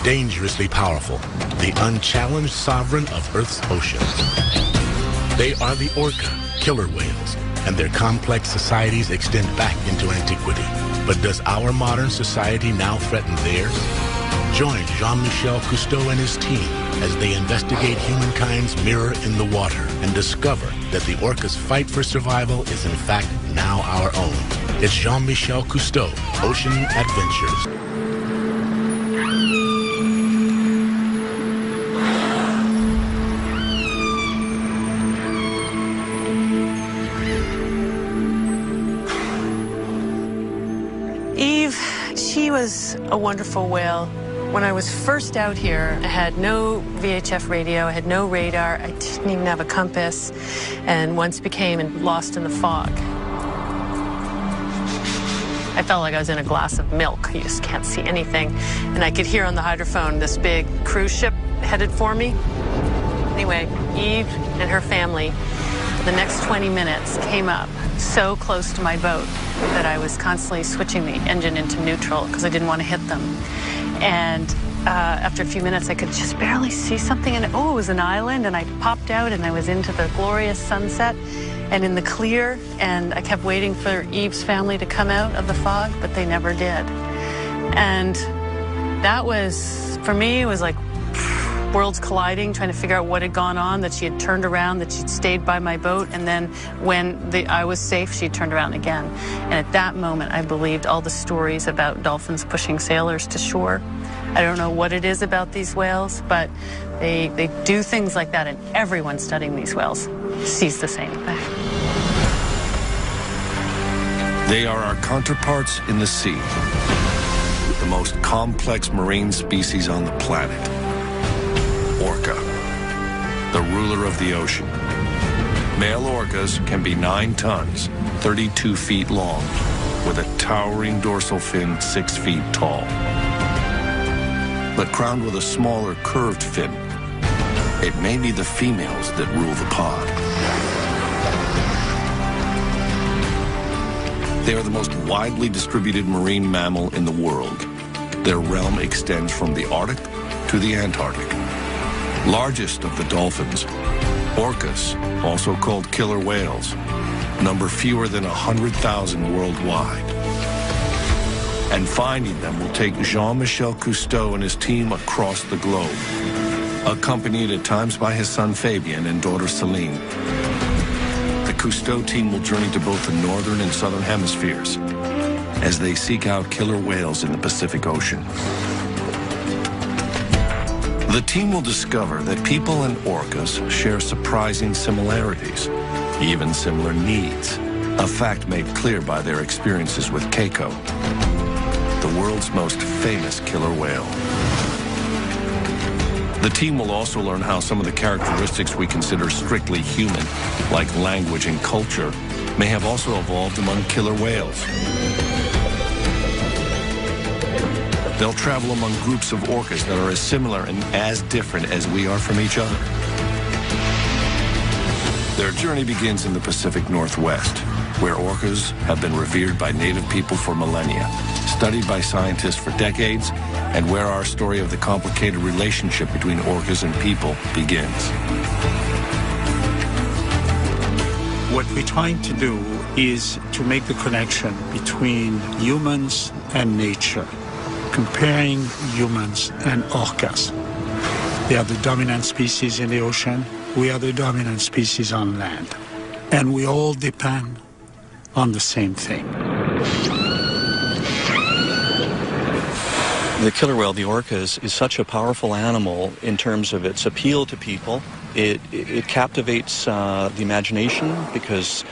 dangerously powerful, the unchallenged sovereign of Earth's oceans. They are the orca, killer whales, and their complex societies extend back into antiquity. But does our modern society now threaten theirs? Join Jean-Michel Cousteau and his team as they investigate humankind's mirror in the water and discover that the orca's fight for survival is in fact now our own. It's Jean-Michel Cousteau, Ocean Adventures. She was a wonderful whale. When I was first out here, I had no VHF radio, I had no radar, I didn't even have a compass, and once became lost in the fog. I felt like I was in a glass of milk. You just can't see anything. And I could hear on the hydrophone this big cruise ship headed for me. Anyway, Eve and her family, the next 20 minutes, came up so close to my boat that I was constantly switching the engine into neutral because I didn't want to hit them. And after a few minutes, I could just barely see something, and oh, it was an island, and I popped out, and I was into the glorious sunset and in the clear, and I kept waiting for Eve's family to come out of the fog, but they never did. And that was, for me, it was like worlds colliding, trying to figure out what had gone on, that she had turned around, that she'd stayed by my boat, and then when I was safe, she turned around again. And at that moment, I believed all the stories about dolphins pushing sailors to shore. I don't know what it is about these whales, but they do things like that, and everyone studying these whales sees the same thing. They are our counterparts in the sea, the most complex marine species on the planet. Orca, the ruler of the ocean. Male orcas can be 9 tons, 32 feet long, with a towering dorsal fin 6 feet tall. But crowned with a smaller curved fin, it may be the females that rule the pod. They are the most widely distributed marine mammal in the world. Their realm extends from the Arctic to the Antarctic. Largest of the dolphins, orcas, also called killer whales, number fewer than 100,000 worldwide. And finding them will take Jean-Michel Cousteau and his team across the globe, accompanied at times by his son Fabien and daughter Celine. The Cousteau team will journey to both the northern and southern hemispheres as they seek out killer whales in the Pacific Ocean. The team will discover that people and orcas share surprising similarities, even similar needs, a fact made clear by their experiences with Keiko, the world's most famous killer whale. The team will also learn how some of the characteristics we consider strictly human, like language and culture, may have also evolved among killer whales. They'll travel among groups of orcas that are as similar and as different as we are from each other. Their journey begins in the Pacific Northwest, where orcas have been revered by native people for millennia, studied by scientists for decades, and where our story of the complicated relationship between orcas and people begins. What we're trying to do is to make the connection between humans and nature, comparing humans and orcas. They are the dominant species in the ocean. We are the dominant species on land. And we all depend on the same thing. The killer whale, the orca, is such a powerful animal in terms of its appeal to people. It captivates the imagination because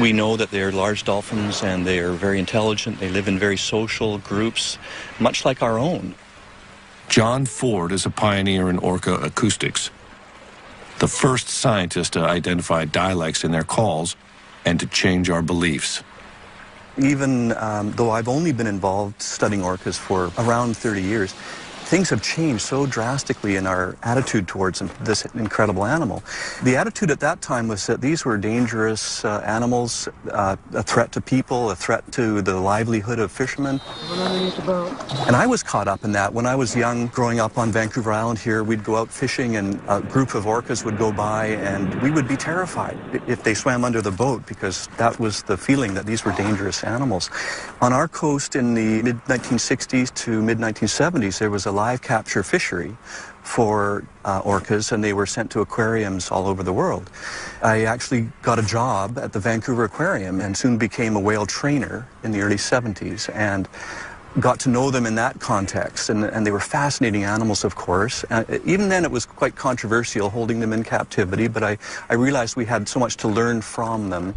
we know that they're large dolphins and they're very intelligent. They live in very social groups, much like our own. John Ford is a pioneer in orca acoustics, the first scientist to identify dialects in their calls and to change our beliefs. Even though I've only been involved studying orcas for around 30 years, things have changed so drastically in our attitude towards this incredible animal. The attitude at that time was that these were dangerous animals, a threat to people, a threat to the livelihood of fishermen. And I was caught up in that. When I was young, growing up on Vancouver Island here, we'd go out fishing and a group of orcas would go by and we would be terrified if they swam under the boat, because that was the feeling that these were dangerous animals. On our coast in the mid-1960s to mid-1970s, there was a live capture fishery for orcas, and they were sent to aquariums all over the world. I actually got a job at the Vancouver Aquarium and soon became a whale trainer in the early 70s, and got to know them in that context, and they were fascinating animals, of course. Even then it was quite controversial holding them in captivity, but I realized we had so much to learn from them.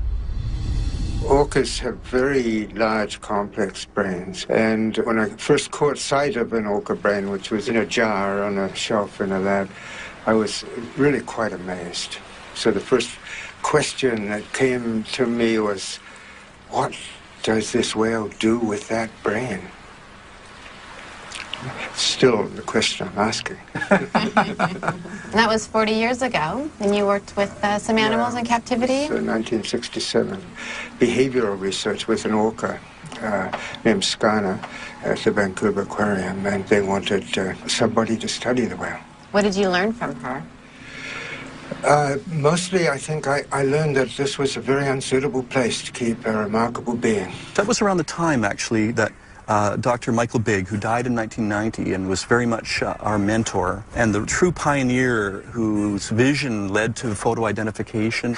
Orcas have very large, complex brains, and when I first caught sight of an orca brain, which was in a jar on a shelf in a lab, I was really quite amazed. So the first question that came to me was, what does this whale do with that brain? Still the question I'm asking. That was 40 years ago, and you worked with some animals in captivity? So 1967. Behavioral research with an orca named Skana at the Vancouver Aquarium, and they wanted somebody to study the whale. What did you learn from her? Mostly, I think I learned that this was a very unsuitable place to keep a remarkable being. That was around the time, actually, that Dr. Michael Bigg, who died in 1990 and was very much our mentor and the true pioneer whose vision led to photo identification,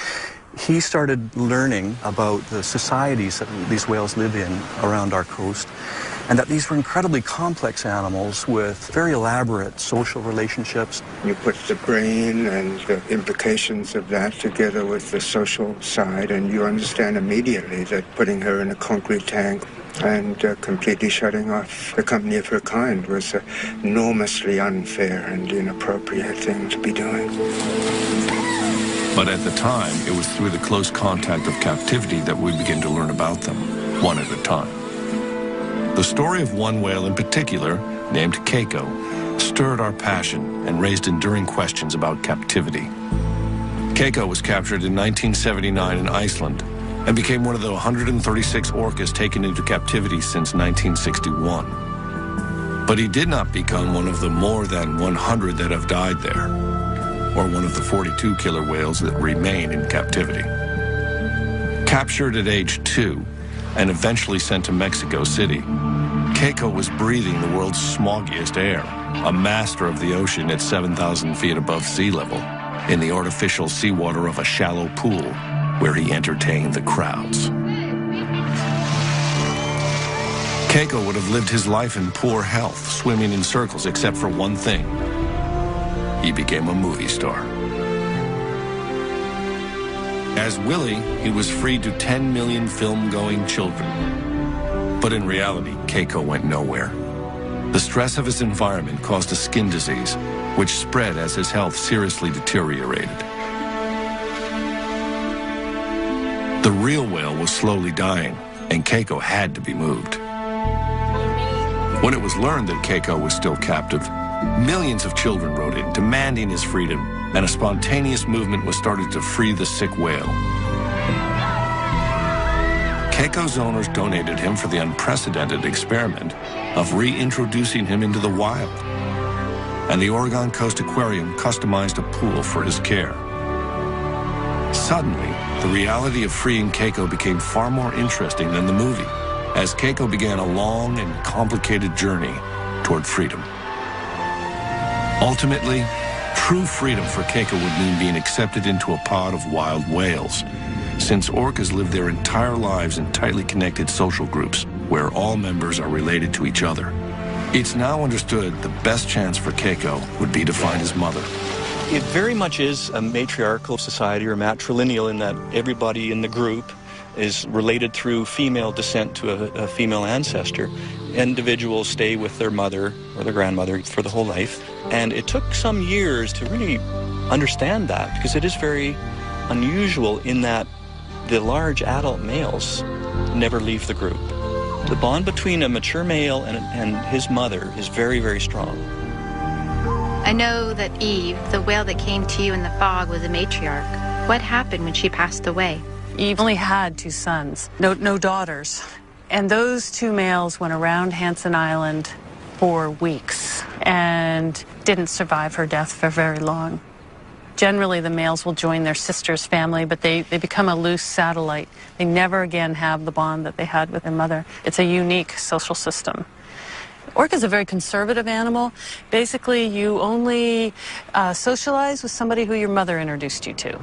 he started learning about the societies that these whales live in around our coast, and that these were incredibly complex animals with very elaborate social relationships. You put the brain and the implications of that together with the social side, and you understand immediately that putting her in a concrete tank and completely shutting off the company of her kind was an enormously unfair and inappropriate thing to be doing. But at the time, it was through the close contact of captivity that we begin to learn about them, one at a time. The story of one whale in particular, named Keiko, stirred our passion and raised enduring questions about captivity. Keiko was captured in 1979 in Iceland and became one of the 136 orcas taken into captivity since 1961. But he did not become one of the more than 100 that have died there, or one of the 42 killer whales that remain in captivity. Captured at age 2 and eventually sent to Mexico City, Keiko was breathing the world's smoggiest air, a master of the ocean at 7,000 feet above sea level, in the artificial seawater of a shallow pool where he entertained the crowds. Keiko would have lived his life in poor health, swimming in circles except for one thing. He became a movie star. As Willie, he was free to 10 million film-going children. But in reality, Keiko went nowhere. The stress of his environment caused a skin disease, which spread as his health seriously deteriorated. The real whale was slowly dying, and Keiko had to be moved. When it was learned that Keiko was still captive, millions of children wrote in, demanding his freedom, and a spontaneous movement was started to free the sick whale. Keiko's owners donated him for the unprecedented experiment of reintroducing him into the wild, and the Oregon Coast Aquarium customized a pool for his care. Suddenly, the reality of freeing Keiko became far more interesting than the movie, as Keiko began a long and complicated journey toward freedom. Ultimately, true freedom for Keiko would mean being accepted into a pod of wild whales, since orcas live their entire lives in tightly connected social groups where all members are related to each other. It's now understood the best chance for Keiko would be to find his mother. It very much is a matriarchal society, or matrilineal, in that everybody in the group is related through female descent to a female ancestor. Individuals stay with their mother or their grandmother for the whole life. And it took some years to really understand that, because it is very unusual in that the large adult males never leave the group. The bond between a mature male and his mother is very, very strong. I know that Eve, the whale that came to you in the fog, was a matriarch. What happened when she passed away? Eve only had 2 sons, no daughters. And those 2 males went around Hansen Island for weeks and didn't survive her death for very long. Generally, the males will join their sister's family, but they become a loose satellite. They never again have the bond that they had with their mother. It's a unique social system. Orca is a very conservative animal. Basically, you only socialize with somebody who your mother introduced you to.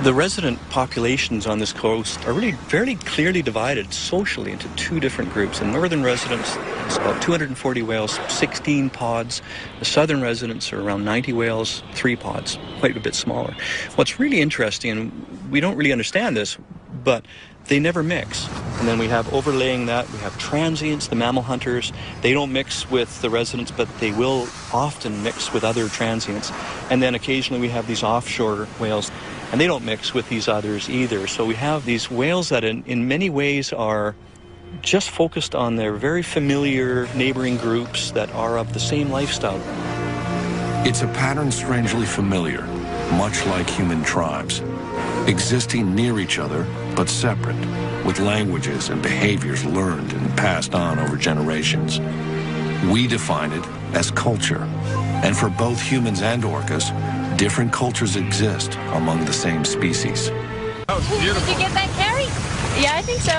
The resident populations on this coast are really very clearly divided socially into 2 different groups. The northern residents, it's about 240 whales, 16 pods. The southern residents are around 90 whales, 3 pods, quite a bit smaller. What's really interesting, and we don't really understand this, but they never mix. And then we have overlaying that, we have transients, the mammal hunters. They don't mix with the residents, but they will often mix with other transients. And then occasionally we have these offshore whales, and they don't mix with these others either. So we have these whales that in many ways are just focused on their very familiar neighboring groups that are of the same lifestyle. It's a pattern strangely familiar, much like human tribes, existing near each other but separate, with languages and behaviors learned and passed on over generations. We define it as culture, and for both humans and orcas, different cultures exist among the same species. That was beautiful. Did you get that, Carrie? Yeah, I think so.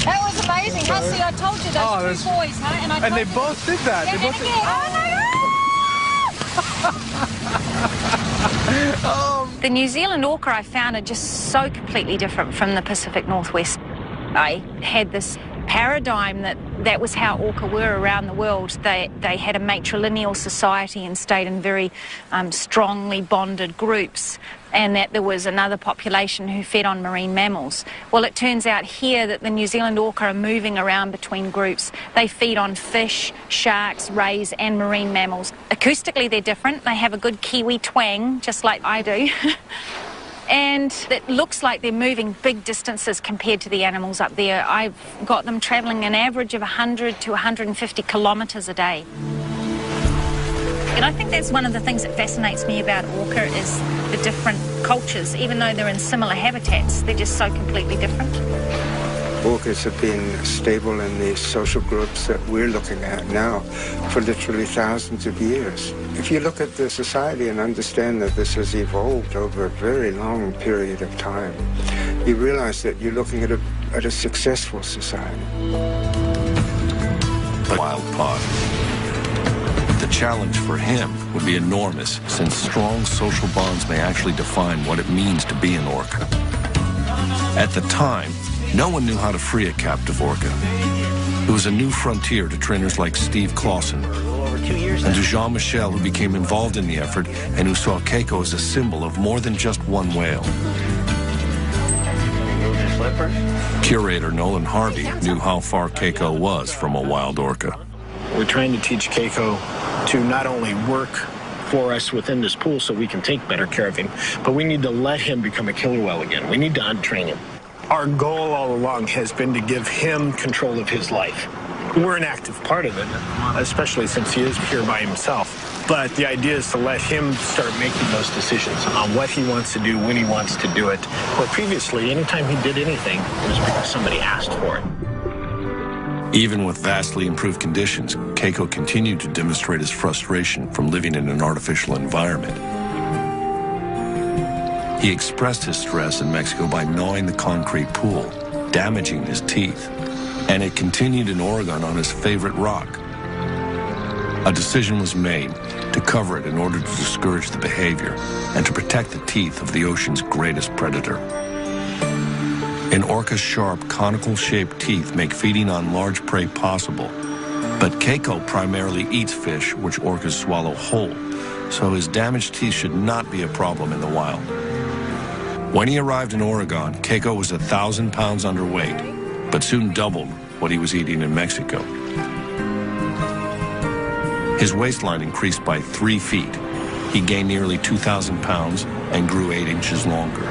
That was amazing. See, I told you those 2 boys, huh? And they both did that. Yeah, they both did. Oh, The New Zealand orca I found are just so completely different from the Pacific Northwest. I had this paradigm that was how orca were around the world. They had a matrilineal society and stayed in very strongly bonded groups, and that there was another population who fed on marine mammals. Well, it turns out here that the New Zealand orca are moving around between groups. They feed on fish, sharks, rays, and marine mammals. Acoustically, they're different. They have a good Kiwi twang, just like I do. And it looks like they're moving big distances compared to the animals up there. I've got them travelling an average of 100 to 150 kilometres a day. And I think that's one of the things that fascinates me about orca is the different cultures. Even though they're in similar habitats, they're just so completely different. Orcas have been stable in these social groups that we're looking at now for literally thousands of years. If you look at the society and understand that this has evolved over a very long period of time, you realize that you're looking at a successful society. The wild pod. The challenge for him would be enormous, since strong social bonds may actually define what it means to be an orca. At the time, no one knew how to free a captive orca. It was a new frontier to trainers like Steve Clausen and to Jean-Michel, who became involved in the effort and who saw Keiko as a symbol of more than just one whale. Curator Nolan Harvey knew how far Keiko was from a wild orca. We're trying to teach Keiko to not only work for us within this pool so we can take better care of him, but we need to let him become a killer whale again. We need to untrain him. Our goal all along has been to give him control of his life. We're an active part of it, especially since he is here by himself. But the idea is to let him start making those decisions on what he wants to do, when he wants to do it. Where previously, anytime he did anything, it was because somebody asked for it. Even with vastly improved conditions, Keiko continued to demonstrate his frustration from living in an artificial environment. He expressed his stress in Mexico by gnawing the concrete pool, damaging his teeth, and it continued in Oregon on his favorite rock. A decision was made to cover it in order to discourage the behavior and to protect the teeth of the ocean's greatest predator. An orca's sharp, conical-shaped teeth make feeding on large prey possible, but Keiko primarily eats fish which orcas swallow whole, so his damaged teeth should not be a problem in the wild. When he arrived in Oregon, Keiko was 1,000 pounds underweight, but soon doubled what he was eating in Mexico. His waistline increased by 3 feet. He gained nearly 2,000 pounds and grew 8 inches longer.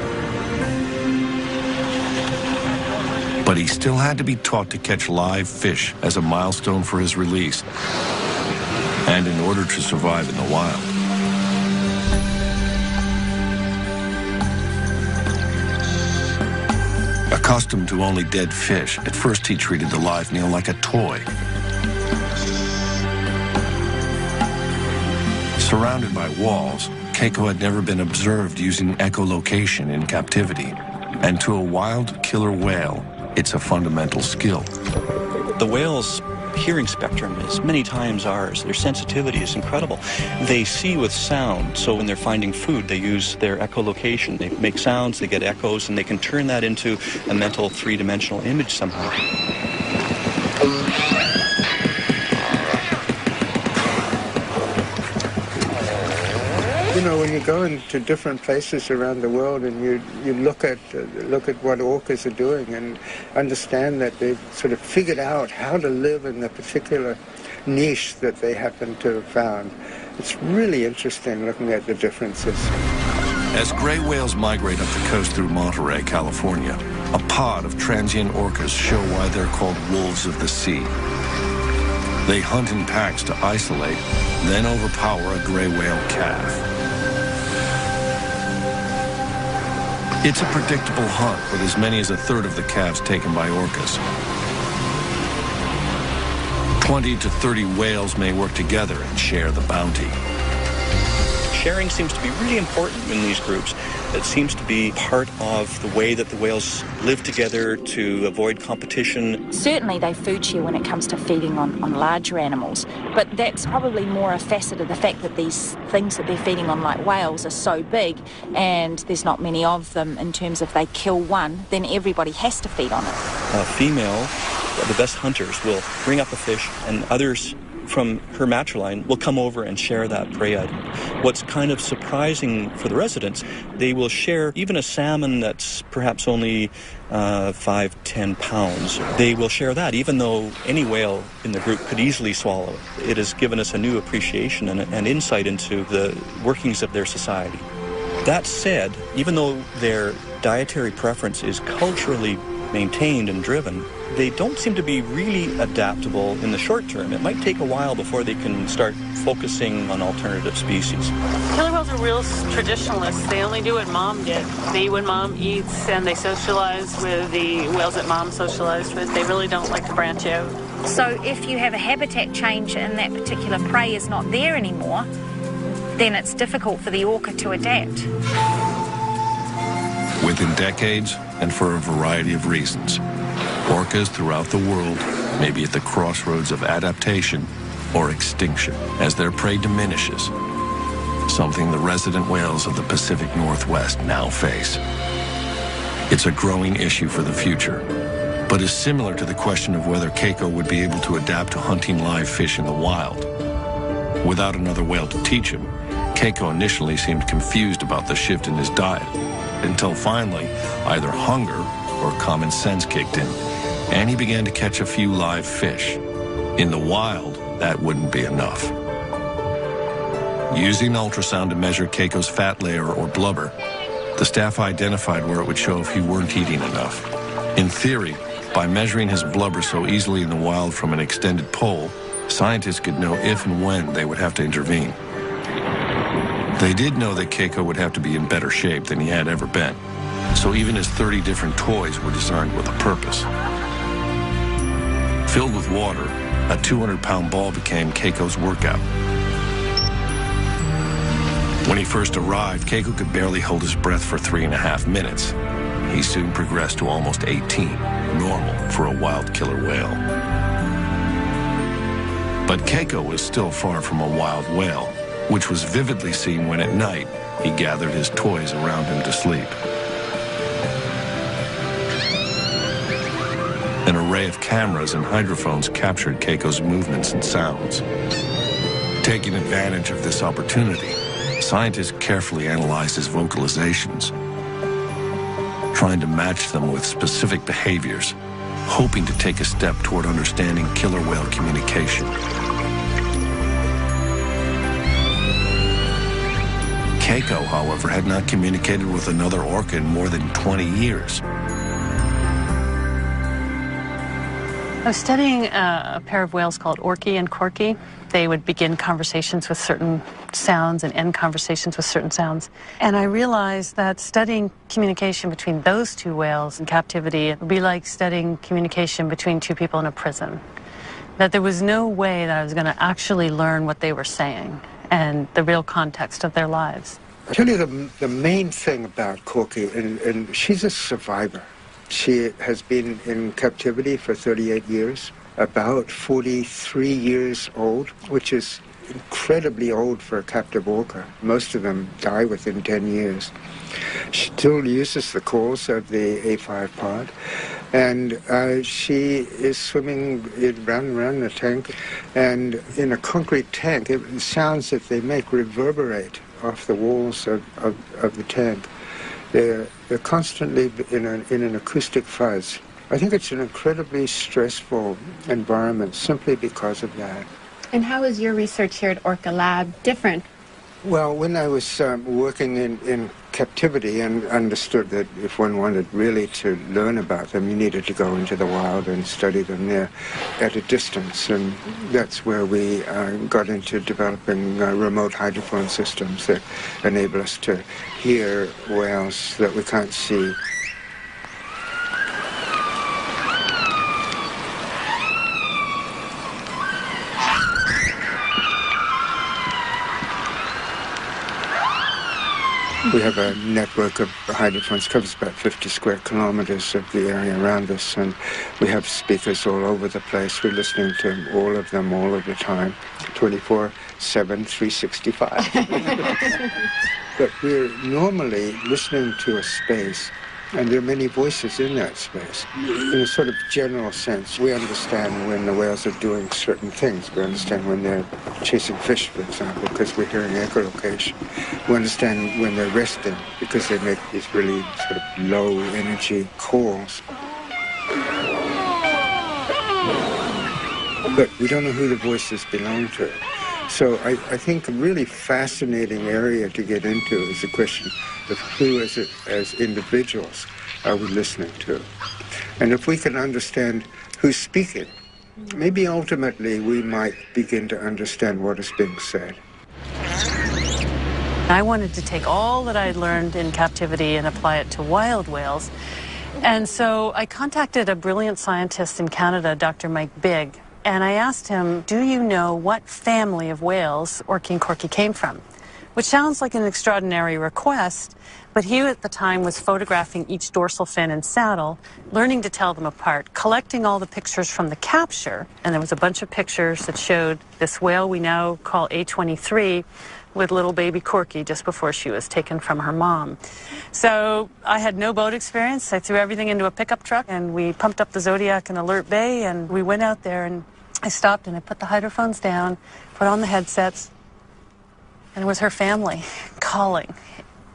But he still had to be taught to catch live fish as a milestone for his release. and in order to survive in the wild. Accustomed to only dead fish, at first he treated the live meal like a toy. Surrounded by walls, Keiko had never been observed using echolocation in captivity. And to a wild killer whale, it's a fundamental skill. The whale's hearing spectrum is many times ours. Their sensitivity is incredible. They see with sound, so when they're finding food, they use their echolocation. They make sounds, they get echoes, and they can turn that into a mental three-dimensional image somehow. You know, when you go into different places around the world and you look at what orcas are doing and understand that they've sort of figured out how to live in the particular niche that they happen to have found, it's really interesting looking at the differences. As gray whales migrate up the coast through Monterey, California, a pod of transient orcas show why they're called wolves of the sea. They hunt in packs to isolate, then overpower a gray whale calf. It's a predictable hunt, with as many as a third of the calves taken by orcas. 20 to 30 whales may work together and share the bounty. Sharing seems to be really important in these groups. It seems to be part of the way that the whales live together to avoid competition. Certainly they food share when it comes to feeding on larger animals, but that's probably more a facet of the fact that these things that they're feeding on, like whales, are so big and there's not many of them. In terms of if they kill one, then everybody has to feed on it. A female, the best hunters, will bring up a fish, and others from her matriline will come over and share that prey item. What's kind of surprising for the residents, they will share even a salmon that's perhaps only 5-10 pounds. They will share that, even though any whale in the group could easily swallow it. It has given us a new appreciation and insight into the workings of their society. That said, even though their dietary preference is culturally maintained and driven, they don't seem to be really adaptable in the short term. It might take a while before they can start focusing on alternative species. Killer whales are real traditionalists. They only do what mom did. They eat when mom eats, and they socialize with the whales that mom socialized with. They really don't like to branch out. So if you have a habitat change and that particular prey is not there anymore, then it's difficult for the orca to adapt. Within decades, and for a variety of reasons, orcas throughout the world may be at the crossroads of adaptation or extinction as their prey diminishes, something the resident whales of the Pacific Northwest now face. It's a growing issue for the future, but is similar to the question of whether Keiko would be able to adapt to hunting live fish in the wild. Without another whale to teach him, Keiko initially seemed confused about the shift in his diet, until finally either hunger or common sense kicked in, and he began to catch a few live fish. In the wild, that wouldn't be enough. Using ultrasound to measure Keiko's fat layer or blubber, the staff identified where it would show if he weren't eating enough. In theory, by measuring his blubber so easily in the wild from an extended pole, scientists could know if and when they would have to intervene. They did know that Keiko would have to be in better shape than he had ever been, so even his 30 different toys were designed with a purpose. Filled with water, a 200-pound ball became Keiko's workout. When he first arrived, Keiko could barely hold his breath for 3.5 minutes. He soon progressed to almost 18, normal for a wild killer whale. But Keiko was still far from a wild whale, which was vividly seen when at night he gathered his toys around him to sleep. An array of cameras and hydrophones captured Keiko's movements and sounds. Taking advantage of this opportunity, scientists carefully analyzed his vocalizations, trying to match them with specific behaviors, hoping to take a step toward understanding killer whale communication. Keiko, however, had not communicated with another orca in more than 20 years. I was studying a pair of whales called Orky and Corky. They would begin conversations with certain sounds and end conversations with certain sounds. And I realized that studying communication between those two whales in captivity would be like studying communication between two people in a prison. That there was no way that I was going to actually learn what they were saying and the real context of their lives. I'll tell you the main thing about Corky, and she's a survivor. She has been in captivity for 38 years, about 43 years old, which is incredibly old for a captive orca. Most of them die within 10 years. She still uses the calls of the A5 pod, and she is swimming around the tank, and in a concrete tank, the sounds that they make reverberate off the walls of the tank. They're constantly in an acoustic fuzz. I think it's an incredibly stressful environment simply because of that. And how is your research here at Orca Lab different? Well, when I was working in captivity and understood that if one wanted really to learn about them, you needed to go into the wild and study them there at a distance. And that's where we got into developing remote hydrophone systems that enable us to hear whales that we can't see. We have a network of hydrophones, covers about 50 square kilometers of the area around us, and we have speakers all over the place. We're listening to all of them all of the time, 24/7, 365. But we're normally listening to a space, and there are many voices in that space. In a sort of general sense, we understand when the whales are doing certain things. We understand when they're chasing fish, for example, because we're hearing echolocation. We understand when they're resting, because they make these really sort of low-energy calls. But we don't know who the voices belong to. So I think a really fascinating area to get into is the question of who, as individuals, are we listening to? And if we can understand who's speaking, maybe ultimately we might begin to understand what is being said. I wanted to take all that I'd learned in captivity and apply it to wild whales. And so I contacted a brilliant scientist in Canada, Dr. Mike Bigg, and I asked him, do you know what family of whales Orky and Corky came from? Which sounds like an extraordinary request, but he at the time was photographing each dorsal fin and saddle, learning to tell them apart, collecting all the pictures from the capture, and there was a bunch of pictures that showed this whale we now call A23 with little baby Corky just before she was taken from her mom. So I had no boat experience. I threw everything into a pickup truck and we pumped up the Zodiac in Alert Bay and we went out there and I stopped and I put the hydrophones down, put on the headsets, and it was her family calling.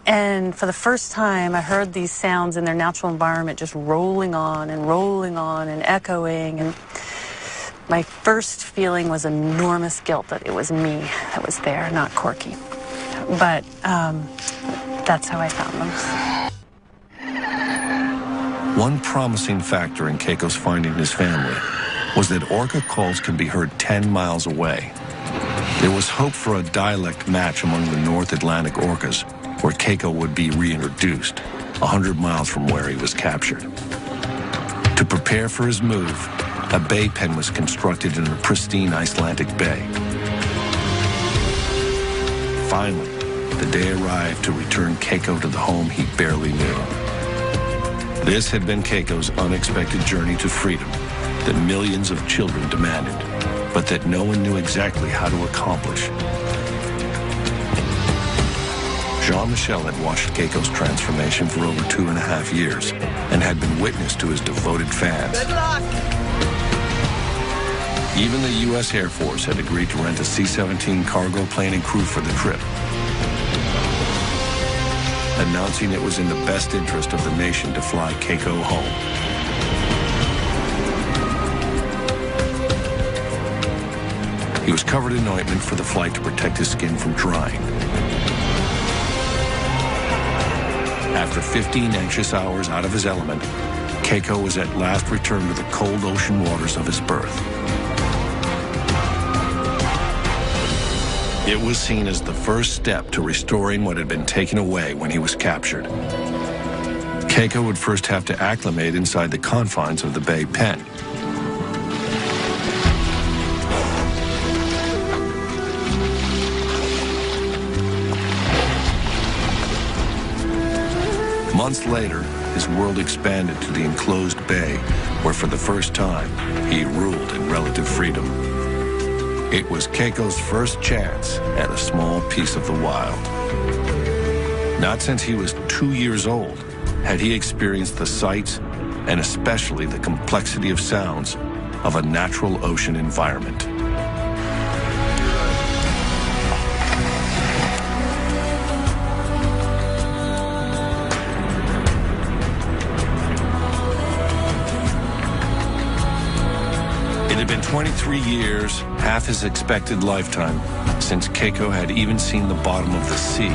And for the first time, I heard these sounds in their natural environment just rolling on and echoing. And my first feeling was enormous guilt that it was me that was there, not Corky. But that's how I found them. One promising factor in Keiko's finding his family was that orca calls can be heard 10 miles away. There was hope for a dialect match among the North Atlantic orcas, where Keiko would be reintroduced, 100 miles from where he was captured. To prepare for his move, a bay pen was constructed in a pristine Icelandic bay. Finally, the day arrived to return Keiko to the home he barely knew. This had been Keiko's unexpected journey to freedom that millions of children demanded, but that no one knew exactly how to accomplish. Jean-Michel had watched Keiko's transformation for over 2.5 years and had been witness to his devoted fans. Good luck! Even the U.S. Air Force had agreed to rent a C-17 cargo plane and crew for the trip, announcing it was in the best interest of the nation to fly Keiko home. He was covered in ointment for the flight to protect his skin from drying. After 15 anxious hours out of his element, Keiko was at last returned to the cold ocean waters of his birth. It was seen as the first step to restoring what had been taken away when he was captured. Keiko would first have to acclimate inside the confines of the Bay pen. Months later, his world expanded to the enclosed bay, where for the first time, he ruled in relative freedom. It was Keiko's first chance at a small piece of the wild. Not since he was 2 years old had he experienced the sights and especially the complexity of sounds of a natural ocean environment. It had been 23 years, half his expected lifetime, since Keiko had even seen the bottom of the sea.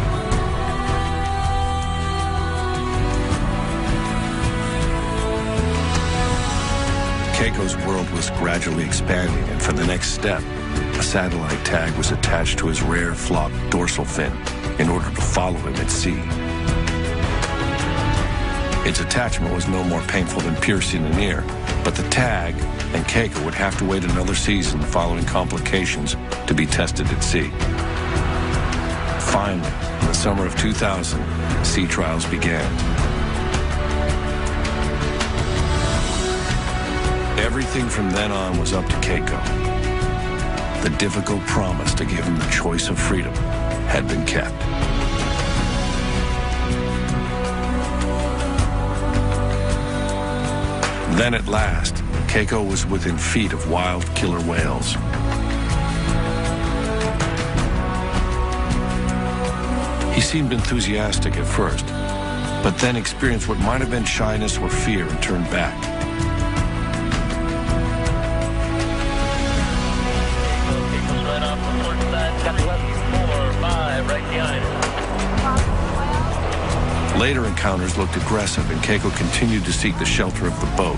Keiko's world was gradually expanding, and for the next step, a satellite tag was attached to his rare flopped dorsal fin in order to follow him at sea. Its attachment was no more painful than piercing an ear, but the tag and Keiko would have to wait another season following complications to be tested at sea. Finally, in the summer of 2000, sea trials began. Everything from then on was up to Keiko. The difficult promise to give him the choice of freedom had been kept. Then at last, Keiko was within feet of wild killer whales. He seemed enthusiastic at first, but then experienced what might have been shyness or fear and turned back. Later encounters looked aggressive, and Keiko continued to seek the shelter of the boat.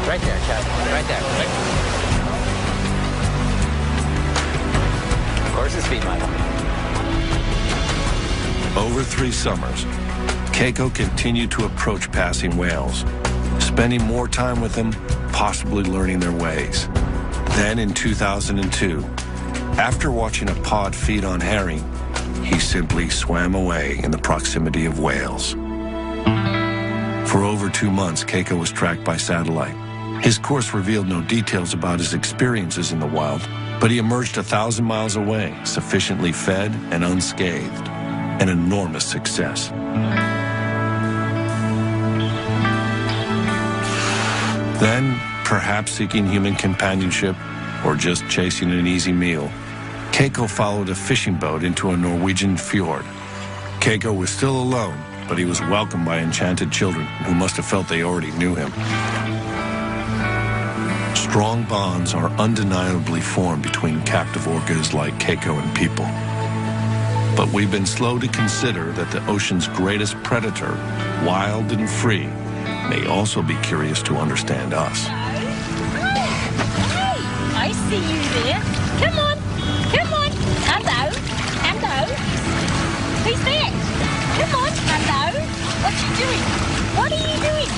Right there, Chad. Right there. Of course it's speed, Michael. Over 3 summers, Keiko continued to approach passing whales, spending more time with them, possibly learning their ways. Then in 2002, after watching a pod feed on herring, he simply swam away in the proximity of whales. For over 2 months, Keiko was tracked by satellite. His course revealed no details about his experiences in the wild, but he emerged 1,000 miles away, sufficiently fed and unscathed. An enormous success. Then, perhaps seeking human companionship or just chasing an easy meal, Keiko followed a fishing boat into a Norwegian fjord. Keiko was still alone, but he was welcomed by enchanted children who must have felt they already knew him. Strong bonds are undeniably formed between captive orcas like Keiko and people. But we've been slow to consider that the ocean's greatest predator, wild and free, may also be curious to understand us. Hey, I see you there. Come on. Hello. Who's that? Come on, hello. What you doing? What are you doing?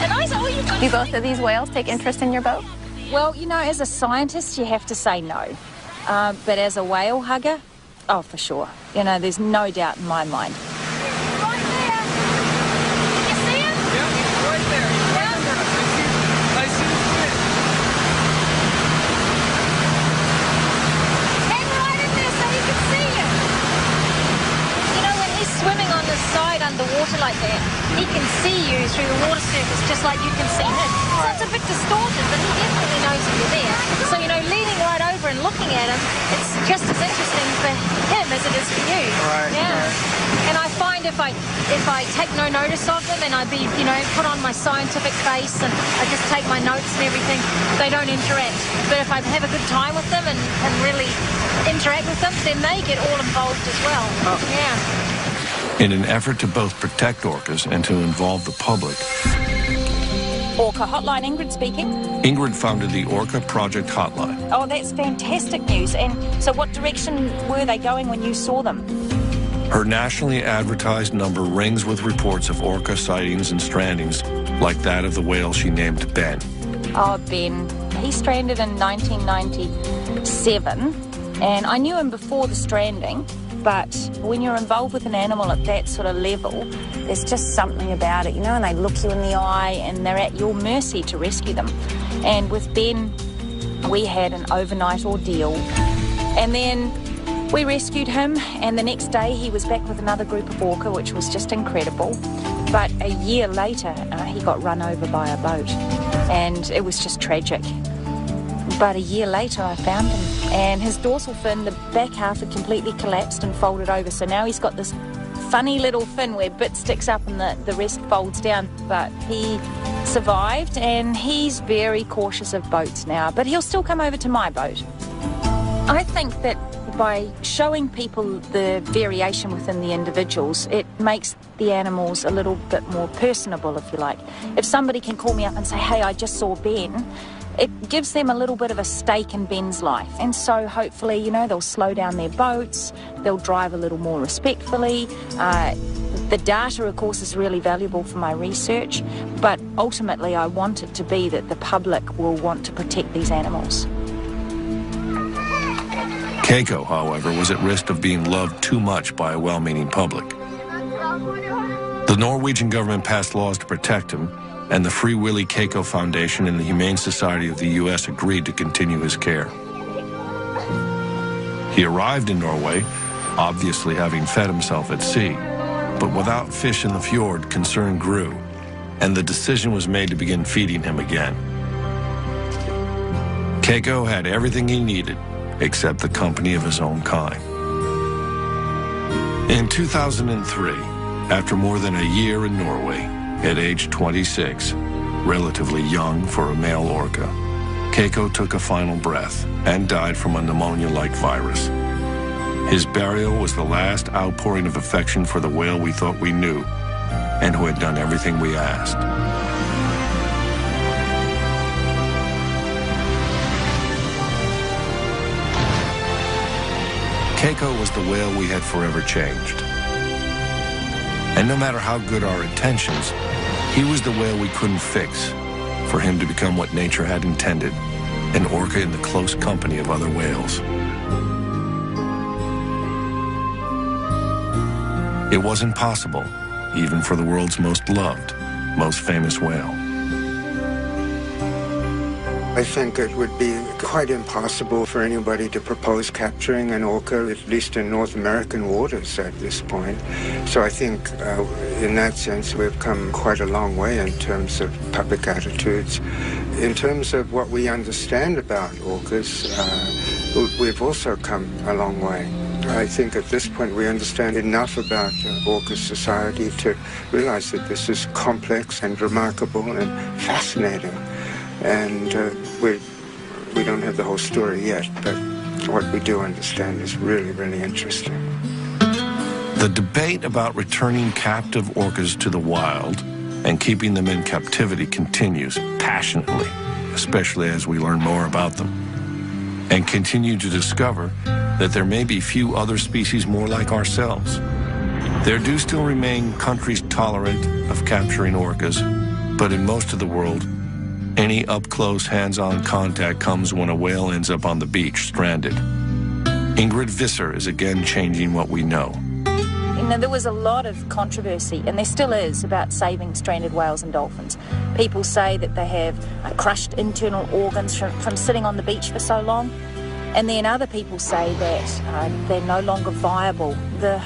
And I said, you've got... Do both of these whales take interest in your boat? Well, you know, as a scientist, you have to say no. But as a whale hugger, oh, for sure. You know, there's no doubt in my mind. Right there. You see him? Yeah, he's right there. I see his fin. Hang right in there so you can see him. You know, when he's swimming on the side underwater like that, he can see you through the water surface just like you can see him. So it's a bit distorted, but he definitely knows that you're there. So, you know, leaning right over and looking at him, it's just as interesting for him as it is for you. Right. Yeah. Right. And I find if I take no notice of them and I put on my scientific face and I just take my notes and everything, they don't interact. But if I have a good time with them and really interact with them, then they get all involved as well. Oh. Yeah. In an effort to both protect orcas and to involve the public, Orca Hotline, Ingrid speaking. Ingrid founded the Orca Project Hotline. Oh, that's fantastic news. And so what direction were they going when you saw them? Her nationally advertised number rings with reports of orca sightings and strandings like that of the whale she named Ben. Oh, Ben. He stranded in 1997, and I knew him before the stranding, but when you're involved with an animal at that sort of level, there's just something about it, you know, and they look you in the eye and they're at your mercy to rescue them. And with Ben, we had an overnight ordeal, and then we rescued him, and the next day he was back with another group of orca, which was just incredible. But a year later, he got run over by a boat, and it was just tragic. But a year later, I found him, and his dorsal fin, the back half, had completely collapsed and folded over. So now he's got this funny little fin where bit sticks up and the rest folds down. But he survived, and he's very cautious of boats now. But he'll still come over to my boat. I think that by showing people the variation within the individuals, it makes the animals a little bit more personable, if you like. If somebody can call me up and say, hey, I just saw Ben, it gives them a little bit of a stake in Ben's life. And so hopefully, you know, they'll slow down their boats, they'll drive a little more respectfully. The data, of course, is really valuable for my research, but ultimately I want it to be that the public will want to protect these animals. Keiko, however, was at risk of being loved too much by a well-meaning public. The Norwegian government passed laws to protect him, and the Free Willy Keiko Foundation and the Humane Society of the U.S. agreed to continue his care. He arrived in Norway, obviously having fed himself at sea, but without fish in the fjord, concern grew, and the decision was made to begin feeding him again. Keiko had everything he needed, except the company of his own kind. In 2003, after more than a year in Norway, at age 26, relatively young for a male orca, Keiko took a final breath and died from a pneumonia-like virus. His burial was the last outpouring of affection for the whale we thought we knew and who had done everything we asked. Keiko was the whale we had forever changed. And no matter how good our intentions, he was the whale we couldn't fix for him to become what nature had intended, an orca in the close company of other whales. It wasn't possible, even for the world's most loved, most famous whale. I think it would be quite impossible for anybody to propose capturing an orca, at least in North American waters at this point. So I think in that sense we've come quite a long way in terms of public attitudes. In terms of what we understand about orcas, we've also come a long way. I think at this point we understand enough about orca society to realize that this is complex and remarkable and fascinating. And we don't have the whole story yet, but what we do understand is really, really interesting. The debate about returning captive orcas to the wild and keeping them in captivity continues passionately, especially as we learn more about them, and continue to discover that there may be few other species more like ourselves. There do still remain countries tolerant of capturing orcas, but in most of the world, any up-close, hands-on contact comes when a whale ends up on the beach, stranded. Ingrid Visser is again changing what we know. You know, there was a lot of controversy, and there still is, about saving stranded whales and dolphins. People say that they have crushed internal organs from sitting on the beach for so long, and then other people say that they're no longer viable. The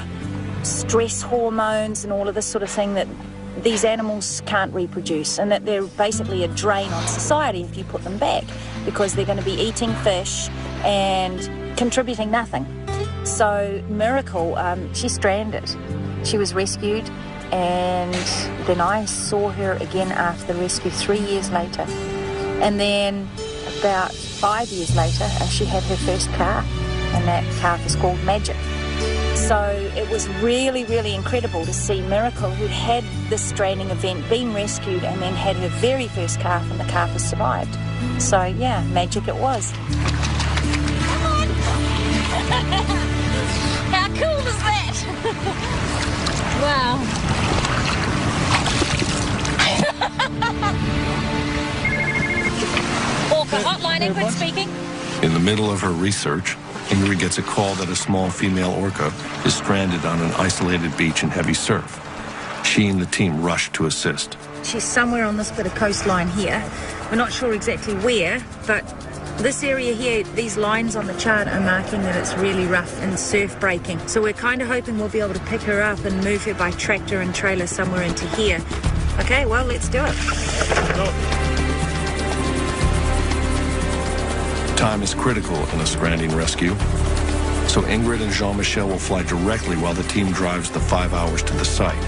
stress hormones and all of this sort of thing, that these animals can't reproduce, and that they're basically a drain on society if you put them back, because they're going to be eating fish and contributing nothing. So Miracle, she's stranded. She was rescued, and then I saw her again after the rescue 3 years later. And then about 5 years later, she had her first calf, and that calf is called Magic. So it was really, really incredible to see Miracle, who had this stranding event, been rescued and then had her very first calf, and the calf has survived. So yeah, magic it was. Come on! How cool is that? Wow. Orca hotline, Ingrid speaking. In the middle of her research, Ingrid gets a call that a small female orca is stranded on an isolated beach in heavy surf. She and the team rush to assist. She's somewhere on this bit of coastline here. We're not sure exactly where, but this area here, these lines on the chart are marking that it's really rough and surf breaking. So we're kind of hoping we'll be able to pick her up and move her by tractor and trailer somewhere into here. Okay, well, let's do it. Time is critical in a stranding rescue, so Ingrid and Jean-Michel will fly directly while the team drives the 5 hours to the site.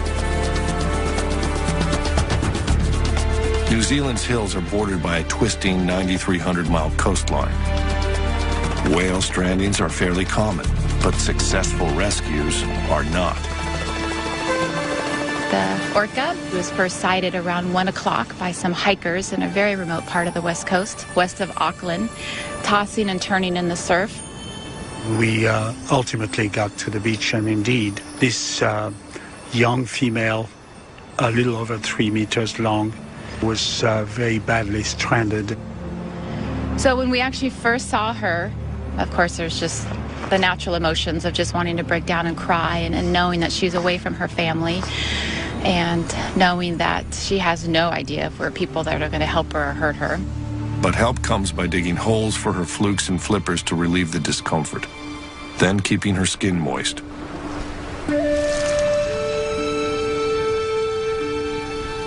New Zealand's hills are bordered by a twisting 9,300-mile coastline. Whale strandings are fairly common, but successful rescues are not. The orca was first sighted around 1 o'clock by some hikers in a very remote part of the west coast, west of Auckland, tossing and turning in the surf. We ultimately got to the beach, and indeed, this young female, a little over 3 meters long, was very badly stranded. So when we actually first saw her, of course, there's just the natural emotions of just wanting to break down and cry, and knowing that she's away from her family, and knowing that she has no idea if we're people that are going to help her or hurt her. But help comes by digging holes for her flukes and flippers to relieve the discomfort, then keeping her skin moist.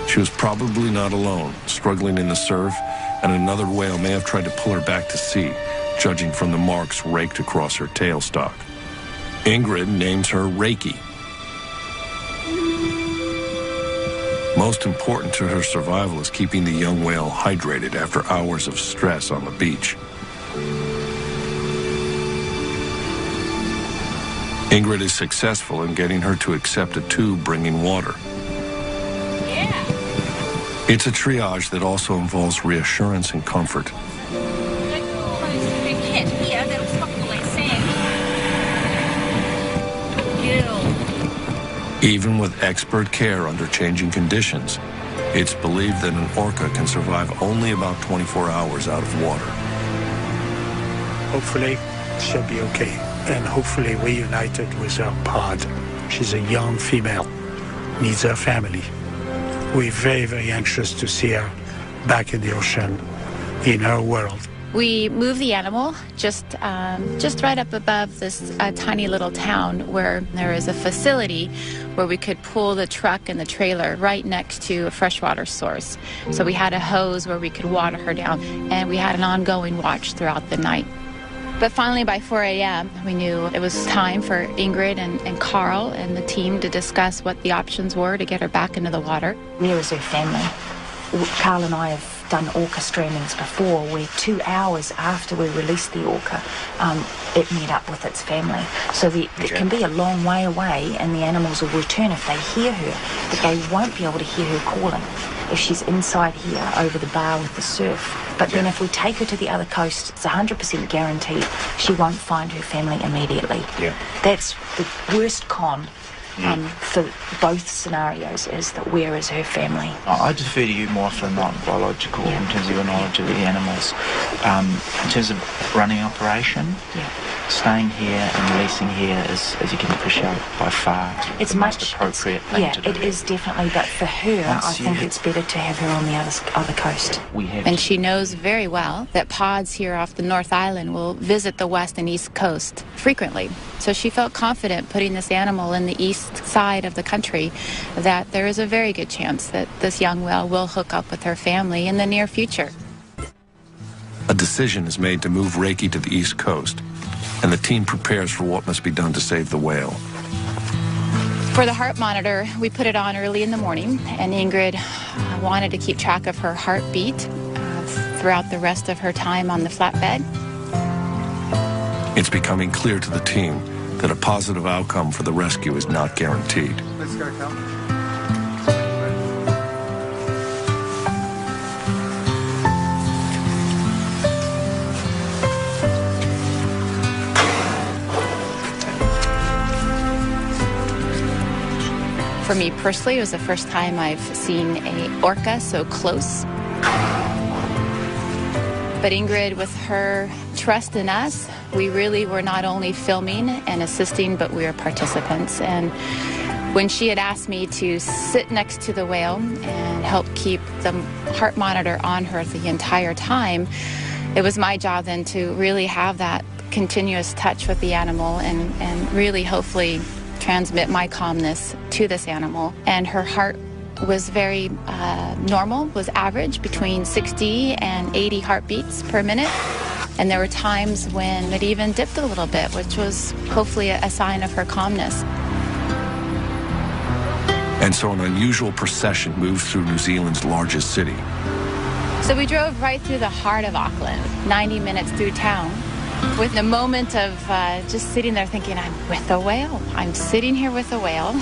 She was probably not alone, struggling in the surf, and another whale may have tried to pull her back to sea, judging from the marks raked across her tailstock. Ingrid names her Reiki. Most important to her survival is keeping the young whale hydrated after hours of stress on the beach. Ingrid is successful in getting her to accept a tube bringing water. Yeah. It's a triage that also involves reassurance and comfort. Even with expert care under changing conditions, it's believed that an orca can survive only about 24 hours out of water. Hopefully, she'll be okay, and hopefully reunited with her pod. She's a young female, needs her family. We're very, very anxious to see her back in the ocean, in her world. We moved the animal just right up above this tiny little town where there is a facility where we could pull the truck and the trailer right next to a freshwater source. So we had a hose where we could water her down, and we had an ongoing watch throughout the night. But finally, by 4 a.m., we knew it was time for Ingrid and Carl and the team to discuss what the options were to get her back into the water. Where is her family? Carl and I have done orca strandings before, where 2 hours after we released the orca, it met up with its family. So it can be a long way away, and the animals will return if they hear her, but they won't be able to hear her calling if she's inside here over the bar with the surf. But then if we take her to the other coast, it's 100% guaranteed she won't find her family immediately. That's the worst con for both scenarios, is that where is her family? I defer to you more for non-biological in terms of your knowledge of the animals. In terms of running operation, staying here and releasing here is, as you can appreciate, by far it's the much most appropriate thing to do. It is definitely, but for her, I think it's better to have her on the other coast. And she knows very well that pods here off the North Island will visit the west and east coast frequently. So she felt confident putting this animal in the east side of the country, that there is a very good chance that this young whale will hook up with her family in the near future. A decision is made to move Reiki to the east coast, and the team prepares for what must be done to save the whale. For the heart monitor, we put it on early in the morning, and Ingrid wanted to keep track of her heartbeat throughout the rest of her time on the flatbed. It's becoming clear to the team that a positive outcome for the rescue is not guaranteed. Let's go, Cal. For me personally, it was the first time I've seen an orca so close. But Ingrid, with her trust in us, we really were not only filming and assisting, but we were participants. And when she had asked me to sit next to the whale and help keep the heart monitor on her the entire time, it was my job then to really have that continuous touch with the animal and really hopefully transmit my calmness to this animal. And her heart was very normal, was average, between 60 and 80 heartbeats per minute. And there were times when it even dipped a little bit, which was hopefully a sign of her calmness. And so an unusual procession moved through New Zealand's largest city. So we drove right through the heart of Auckland, 90 minutes through town, with the moment of just sitting there thinking, I'm with a whale. I'm sitting here with a whale.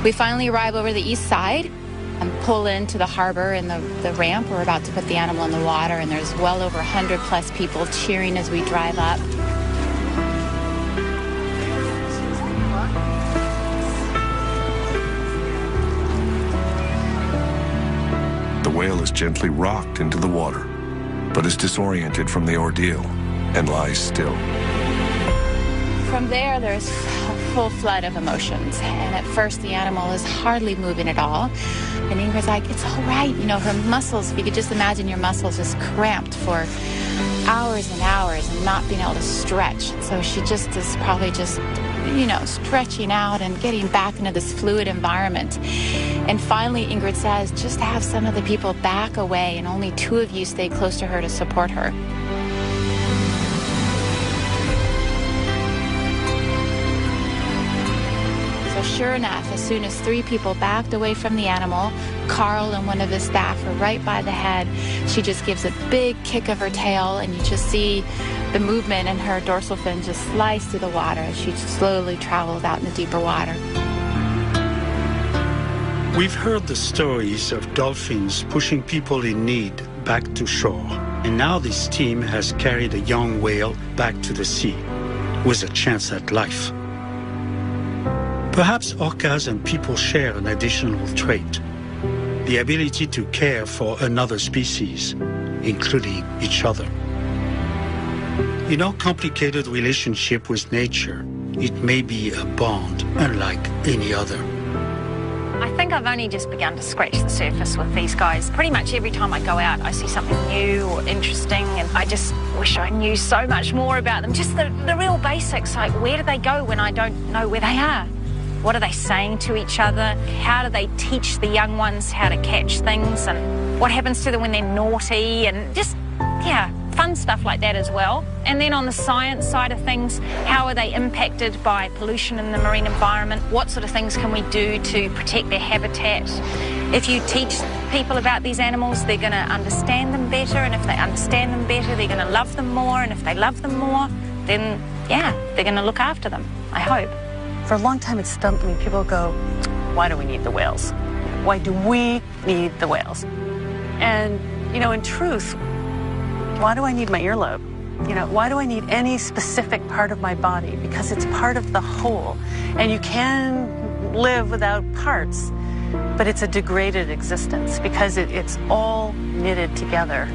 We finally arrive over the east side and pull into the harbor and the ramp. We're about to put the animal in the water, and there's well over 100 plus people cheering as we drive up. The whale is gently rocked into the water, but is disoriented from the ordeal and lies still. From there, there's a full flood of emotions. And at first, the animal is hardly moving at all. And Ingrid's like, it's all right. You know, her muscles, if you could just imagine your muscles just cramped for hours and hours and not being able to stretch. So she just is probably just, you know, stretching out and getting back into this fluid environment. And finally, Ingrid says, just have some of the people back away and only 2 of you stay close to her to support her. Sure enough, as soon as 3 people backed away from the animal, Carl and one of his staff were right by the head. She just gives a big kick of her tail, and you just see the movement in her dorsal fin just slice through the water as she slowly travels out in the deeper water. We've heard the stories of dolphins pushing people in need back to shore, and now this team has carried a young whale back to the sea with a chance at life. Perhaps orcas and people share an additional trait, the ability to care for another species, including each other. In our complicated relationship with nature, it may be a bond unlike any other. I think I've only just begun to scratch the surface with these guys. Pretty much every time I go out, I see something new or interesting, and I just wish I knew so much more about them. Just the real basics, like where do they go when I don't know where they are? What are they saying to each other? How do they teach the young ones how to catch things? And what happens to them when they're naughty? And just, yeah, fun stuff like that as well. And then on the science side of things, how are they impacted by pollution in the marine environment? What sort of things can we do to protect their habitat? If you teach people about these animals, they're going to understand them better. And if they understand them better, they're going to love them more. And if they love them more, then, yeah, they're going to look after them, I hope. For a long time, it stumped me. People go, why do we need the whales? Why do we need the whales? And, you know, in truth, why do I need my earlobe? You know, why do I need any specific part of my body? Because it's part of the whole. And you can live without parts, but it's a degraded existence because it's all knitted together.